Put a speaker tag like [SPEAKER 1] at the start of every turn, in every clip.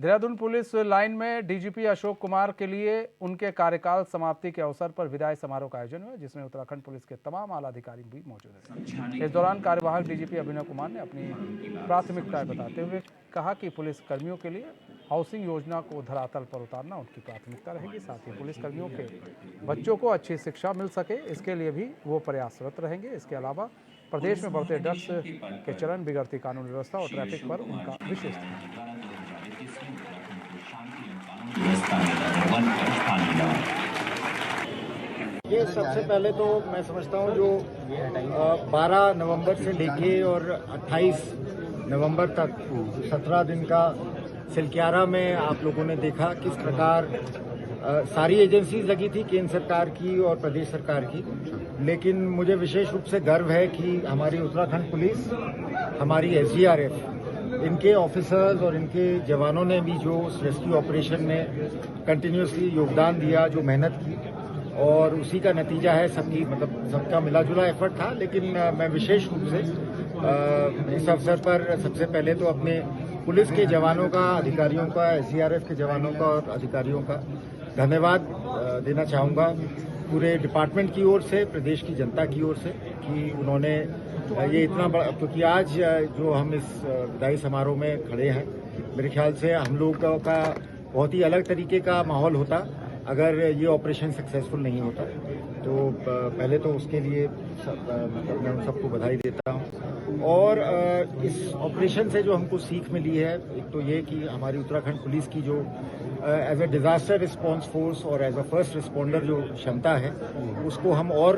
[SPEAKER 1] Dehradun police line में DGP Ashok Kumar के लिए उनके कार्यकाल समाप्ति के अवसर पर विदाई समारोह का आयोजन हुआ, जिसमें उत्तराखंड पुलिस के तमाम आला अधिकारी भी मौजूद रहे। इस दौरान कार्यवाहक डीजीपी अभिनव कुमार ने अपनी प्राथमिकताएं बताते हुए कहा कि पुलिस कर्मियों के लिए हाउसिंग योजना को धरातल पर उतारना उनकी प्राथमिकता रहेगी। साथ ही पुलिस कर्मियों के बच्चों को अच्छी शिक्षा मिल सके, इसके लिए भी वो प्रयासरत रहेंगे। इसके अलावा प्रदेश में बढ़ते ड्रग्स के चलन, बिगड़ती कानून व्यवस्था और ट्रैफिक पर उनका विशेष ध्यान।
[SPEAKER 2] ये सबसे पहले तो मैं समझता हूँ जो 12 नवंबर से लेके और 28 नवंबर तक 17 दिन का सिलक्यारा में आप लोगों ने देखा किस प्रकार सारी एजेंसीज लगी थी, केंद्र सरकार की और प्रदेश सरकार की। लेकिन मुझे विशेष रूप से गर्व है कि हमारी उत्तराखंड पुलिस, हमारी एसडीआरएफ, इनके ऑफिसर्स और इनके जवानों ने भी जो रेस्क्यू ऑपरेशन में कंटिन्यूसली योगदान दिया, जो मेहनत की, और उसी का नतीजा है सबका मिला जुला एफर्ट था। लेकिन मैं विशेष रूप से इस अवसर पर सबसे पहले तो अपने पुलिस के जवानों का, अधिकारियों का, एसडीआरएफ के जवानों का और अधिकारियों का धन्यवाद देना चाहूँगा पूरे डिपार्टमेंट की ओर से, प्रदेश की जनता की ओर से, कि उन्होंने ये इतना बड़ा, क्योंकि आज जो हम इस विदाई समारोह में खड़े हैं, मेरे ख्याल से हम लोगों का बहुत ही अलग तरीके का माहौल होता अगर ये ऑपरेशन सक्सेसफुल नहीं होता। तो पहले तो उसके लिए मैं उन सबको बधाई देता हूँ। और इस ऑपरेशन से जो हमको सीख मिली है, एक तो ये कि हमारी उत्तराखंड पुलिस की जो as a disaster response force और एज अ फर्स्ट रिस्पॉन्डर जो क्षमता है, उसको हम और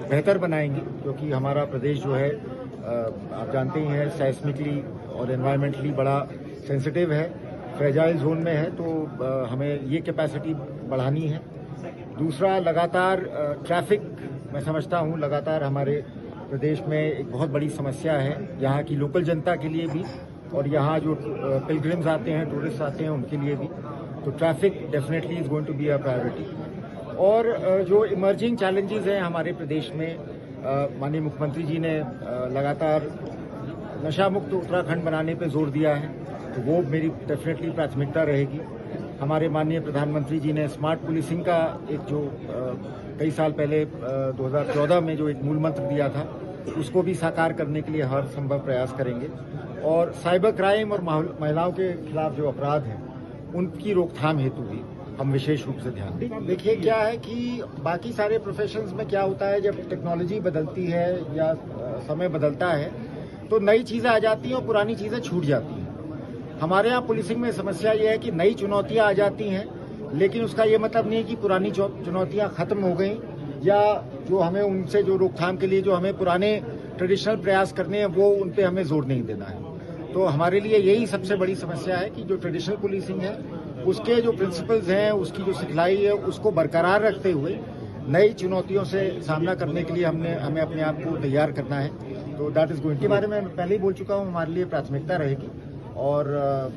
[SPEAKER 2] बेहतर बनाएंगे, क्योंकि हमारा प्रदेश जो है आप जानते ही हैं सेस्मिकली और एनवायरमेंटली बड़ा सेंसिटिव है, फ्रेजाइल जोन में है। तो हमें ये कैपेसिटी बढ़ानी है। दूसरा, लगातार ट्रैफिक, मैं समझता हूँ लगातार हमारे प्रदेश में एक बहुत बड़ी समस्या है, यहाँ की लोकल जनता के लिए भी और यहाँ जो पिलग्रिम्स आते हैं, टूरिस्ट आते हैं, उनके लिए भी। तो traffic definitely is going to be a priority. और जो इमर्जिंग चैलेंजेस हैं हमारे प्रदेश में, माननीय मुख्यमंत्री जी ने लगातार नशा मुक्त उत्तराखंड बनाने पर जोर दिया है, तो वो मेरी डेफिनेटली प्राथमिकता रहेगी। हमारे माननीय प्रधानमंत्री जी ने स्मार्ट पुलिसिंग का एक जो कई साल पहले 2014 में जो एक मूल मंत्र दिया था, उसको भी साकार करने के लिए हर संभव प्रयास करेंगे। और साइबर क्राइम और महिलाओं के खिलाफ जो अपराध हैं, उनकी रोकथाम हेतु भी हम विशेष रूप से ध्यान दें। देखिए क्या है कि बाकी सारे प्रोफेशंस में क्या होता है, जब टेक्नोलॉजी बदलती है या समय बदलता है तो नई चीजें आ जाती हैं और पुरानी चीजें छूट जाती हैं। हमारे यहाँ पुलिसिंग में समस्या ये है कि नई चुनौतियां आ जाती हैं, लेकिन उसका ये मतलब नहीं है कि पुरानी चुनौतियां खत्म हो गई, या जो हमें उनसे जो रोकथाम के लिए जो हमें पुराने ट्रेडिशनल प्रयास करने हैं वो उन पे हमें जोर नहीं देना है। तो हमारे लिए यही सबसे बड़ी समस्या है कि जो ट्रेडिशनल पुलिसिंग है, उसके जो प्रिंसिपल्स हैं, उसकी जो सिखलाई है, उसको बरकरार रखते हुए नई चुनौतियों से सामना करने के लिए हमें अपने आप को तैयार करना है। तो दैट इज गोइंग, के बारे में पहले ही बोल चुका हूँ, हमारे लिए प्राथमिकता रहेगी और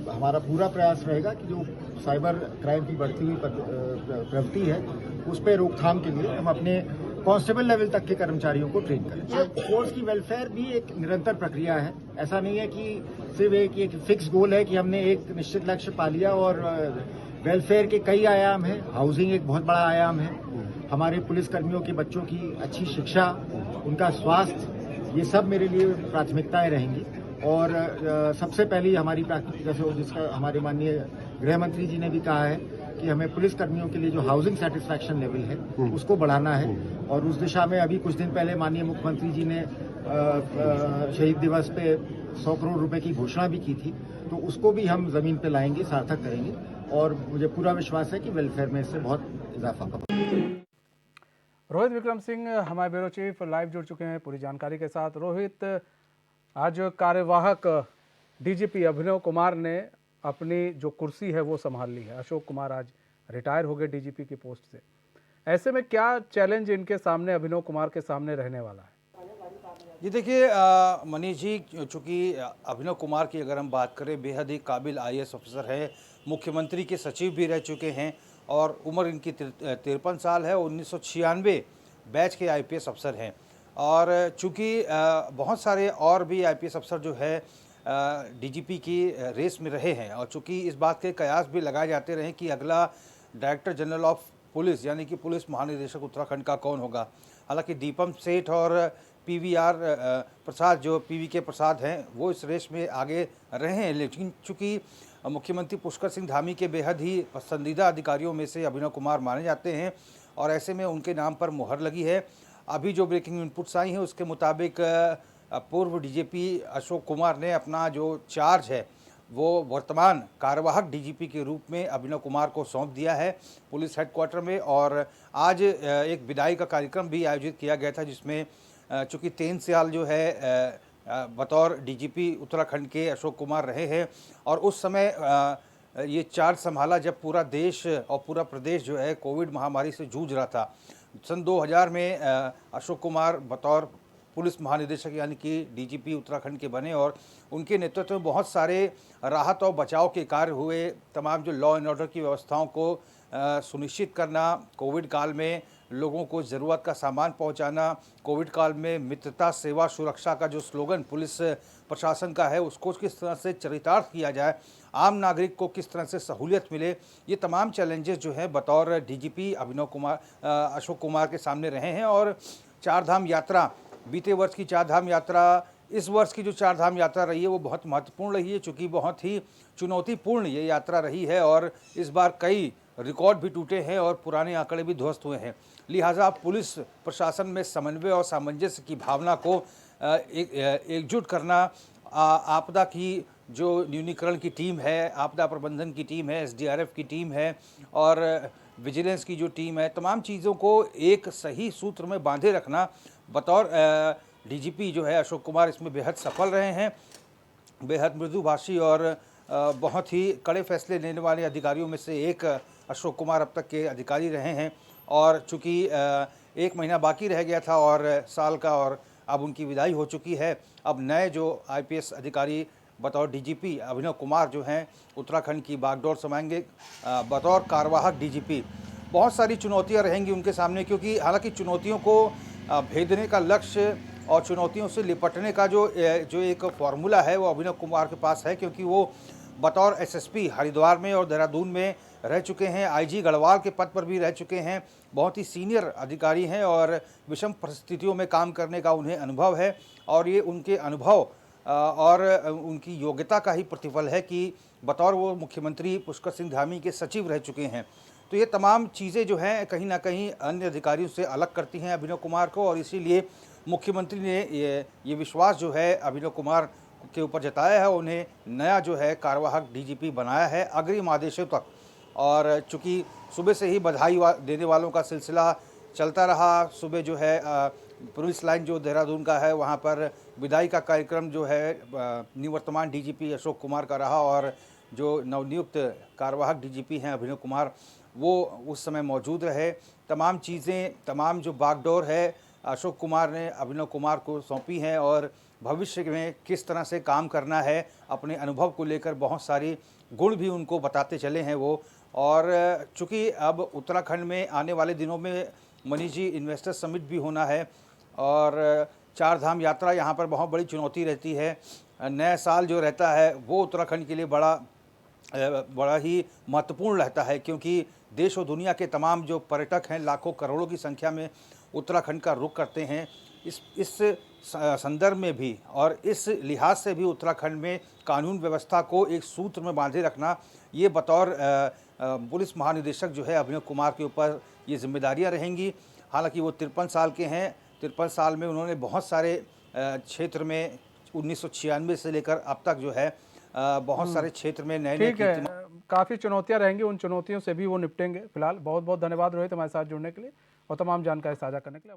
[SPEAKER 2] हमारा पूरा प्रयास रहेगा कि जो साइबर क्राइम की बढ़ती हुई प्रवृत्ति है, उस पर रोकथाम के लिए हम अपने कांस्टेबल लेवल तक के कर्मचारियों को ट्रेन करें। फोर्स की वेलफेयर भी एक निरंतर प्रक्रिया है। ऐसा नहीं है कि सिर्फ एक फिक्स गोल है कि हमने एक निश्चित लक्ष्य पा लिया। और वेलफेयर के कई आयाम हैं। हाउसिंग एक बहुत बड़ा आयाम है। हमारे पुलिसकर्मियों के बच्चों की अच्छी शिक्षा, उनका स्वास्थ्य, ये सब मेरे लिए प्राथमिकताएं रहेंगी। और सबसे पहली हमारी प्राथमिकता, जैसे जिसका हमारे माननीय गृह मंत्री जी ने भी कहा है कि हमें पुलिस कर्मियों के लिए जो हाउसिंग सेटिस्फैक्शन लेवल है उसको बढ़ाना है। और उस दिशा में अभी कुछ दिन पहले माननीय मुख्यमंत्री जी ने शहीद दिवस पे 100 करोड़ रुपए की घोषणा भी की थी, तो उसको भी हम जमीन पे लाएंगे, सार्थक करेंगे। और मुझे पूरा विश्वास है कि वेलफेयर में इससे बहुत इजाफा होगा।
[SPEAKER 1] रोहित विक्रम सिंह हमारे ब्यूरो चीफ लाइव जुड़ चुके हैं पूरी जानकारी के साथ। रोहित, आज कार्यवाहक डीजीपी अभिनव कुमार ने अपनी जो कुर्सी है वो संभाल ली है। अशोक कुमार आज रिटायर हो गए डीजीपी की पोस्ट से। ऐसे में क्या चैलेंज इनके सामने, अभिनव कुमार के सामने रहने वाला है?
[SPEAKER 3] जी देखिए मनीष जी, चूँकि अभिनव कुमार की अगर हम बात करें, बेहद ही काबिल आईएएस अफसर है, मुख्यमंत्री के सचिव भी रह चुके हैं और उम्र इनकी 53 साल है। 1996 बैच के आईपीएस अफसर हैं। और चूँकि बहुत सारे और भी आईपीएस अफसर जो है डीजीपी की रेस में रहे हैं और चूंकि इस बात के कयास भी लगाए जाते रहे कि अगला डायरेक्टर जनरल ऑफ पुलिस यानी कि पुलिस महानिदेशक उत्तराखंड का कौन होगा। हालांकि दीपम सेठ और पीवीआर प्रसाद जो पीवीके प्रसाद हैं वो इस रेस में आगे रहे हैं, लेकिन चूंकि मुख्यमंत्री पुष्कर सिंह धामी के बेहद ही पसंदीदा अधिकारियों में से अभिनव कुमार माने जाते हैं और ऐसे में उनके नाम पर मुहर लगी है। अभी जो ब्रेकिंग इनपुट्स आई हैं उसके मुताबिक पूर्व डीजीपी अशोक कुमार ने अपना जो चार्ज है वो वर्तमान कार्यवाहक डीजीपी के रूप में अभिनव कुमार को सौंप दिया है पुलिस हेडक्वार्टर में। और आज एक विदाई का कार्यक्रम भी आयोजित किया गया था जिसमें चूँकि 3 साल जो है बतौर डीजीपी उत्तराखंड के अशोक कुमार रहे हैं और उस समय ये चार्ज संभाला जब पूरा देश और पूरा प्रदेश जो है कोविड महामारी से जूझ रहा था। सन 2000 में अशोक कुमार बतौर पुलिस महानिदेशक यानी कि डीजीपी उत्तराखंड के बने और उनके नेतृत्व में बहुत सारे राहत और बचाव के कार्य हुए। तमाम जो लॉ एंड ऑर्डर की व्यवस्थाओं को सुनिश्चित करना, कोविड काल में लोगों को ज़रूरत का सामान पहुंचाना, कोविड काल में मित्रता सेवा सुरक्षा का जो स्लोगन पुलिस प्रशासन का है उसको किस तरह से चरितार्थ किया जाए, आम नागरिक को किस तरह से सहूलियत मिले, ये तमाम चैलेंजेस जो हैं बतौर डीजीपी अशोक कुमार के सामने रहे हैं। और चारधाम यात्रा, बीते वर्ष की चारधाम यात्रा, इस वर्ष की जो चारधाम यात्रा रही है वो बहुत महत्वपूर्ण रही है चूँकि बहुत ही चुनौतीपूर्ण ये यात्रा रही है और इस बार कई रिकॉर्ड भी टूटे हैं और पुराने आंकड़े भी ध्वस्त हुए हैं। लिहाजा पुलिस प्रशासन में समन्वय और सामंजस्य की भावना को एकजुट करना, आपदा की जो न्यूनीकरण की टीम है, आपदा प्रबंधन की टीम है, एसडीआरएफ की टीम है और विजिलेंस की जो टीम है, तमाम चीज़ों को एक सही सूत्र में बांधे रखना बतौर डीजीपी जो है अशोक कुमार इसमें बेहद सफल रहे हैं। बेहद मृदुभाषी और बहुत ही कड़े फैसले लेने वाले अधिकारियों में से एक अशोक कुमार अब तक के अधिकारी रहे हैं। और चूँकि 1 महीना बाकी रह गया था और साल का, और अब उनकी विदाई हो चुकी है। अब नए जो आईपीएस अधिकारी बतौर डीजीपी अभिनव कुमार जो हैं उत्तराखंड की बागडोर संभालेंगे बतौर कार्यवाहक डीजीपी। बहुत सारी चुनौतियां रहेंगी उनके सामने क्योंकि हालांकि चुनौतियों को भेदने का लक्ष्य और चुनौतियों से निपटने का जो एक फार्मूला है वो अभिनव कुमार के पास है क्योंकि वो बतौर एसएसपी हरिद्वार में और देहरादून में रह चुके हैं, आईजी गढ़वाल के पद पर भी रह चुके हैं, बहुत ही सीनियर अधिकारी हैं और विषम परिस्थितियों में काम करने का उन्हें अनुभव है। और ये उनके अनुभव और उनकी योग्यता का ही प्रतिफल है कि बतौर वो मुख्यमंत्री पुष्कर सिंह धामी के सचिव रह चुके हैं। तो ये तमाम चीज़ें जो हैं कहीं ना कहीं अन्य अधिकारियों से अलग करती हैं अभिनव कुमार को और इसीलिए मुख्यमंत्री ने ये विश्वास जो है अभिनव कुमार के ऊपर जताया है, उन्हें नया जो है कार्यवाहक डीजीपी बनाया है अग्रिम आदेशों तक। और चूँकि सुबह से ही बधाई देने वालों का सिलसिला चलता रहा, सुबह जो है पुलिस लाइन जो देहरादून का है वहाँ पर विदाई का कार्यक्रम जो है निवर्तमान डीजीपी अशोक कुमार का रहा और जो नवनियुक्त कार्यवाहक डीजीपी हैं अभिनव कुमार वो उस समय मौजूद रहे। तमाम चीज़ें, तमाम जो बागडोर है अशोक कुमार ने अभिनव कुमार को सौंपी हैं और भविष्य में किस तरह से काम करना है अपने अनुभव को लेकर बहुत सारी गुण भी उनको बताते चले हैं वो। और चूँकि अब उत्तराखंड में आने वाले दिनों में मनीष जी इन्वेस्टर समिट भी होना है और चारधाम यात्रा यहाँ पर बहुत बड़ी चुनौती रहती है। नया साल जो रहता है वो उत्तराखंड के लिए बड़ा ही महत्वपूर्ण रहता है क्योंकि देश और दुनिया के तमाम जो पर्यटक हैं लाखों करोड़ों की संख्या में उत्तराखंड का रुख करते हैं। इस संदर्भ में भी और इस लिहाज से भी उत्तराखंड में कानून व्यवस्था को एक सूत्र में बांधे रखना ये बतौर पुलिस महानिदेशक जो है अभिनव कुमार के ऊपर ये जिम्मेदारियां रहेंगी। हालांकि वो 53 साल के हैं, 53 साल में उन्होंने बहुत सारे क्षेत्र में 1996 से लेकर अब तक जो है बहुत सारे क्षेत्र में नए
[SPEAKER 1] ठीक है, काफ़ी चुनौतियां रहेंगी, उन चुनौतियों से भी वो निपटेंगे। फिलहाल बहुत बहुत धन्यवाद रोहित हमारे साथ जुड़ने के लिए और तमाम जानकारी साझा करने के लिए।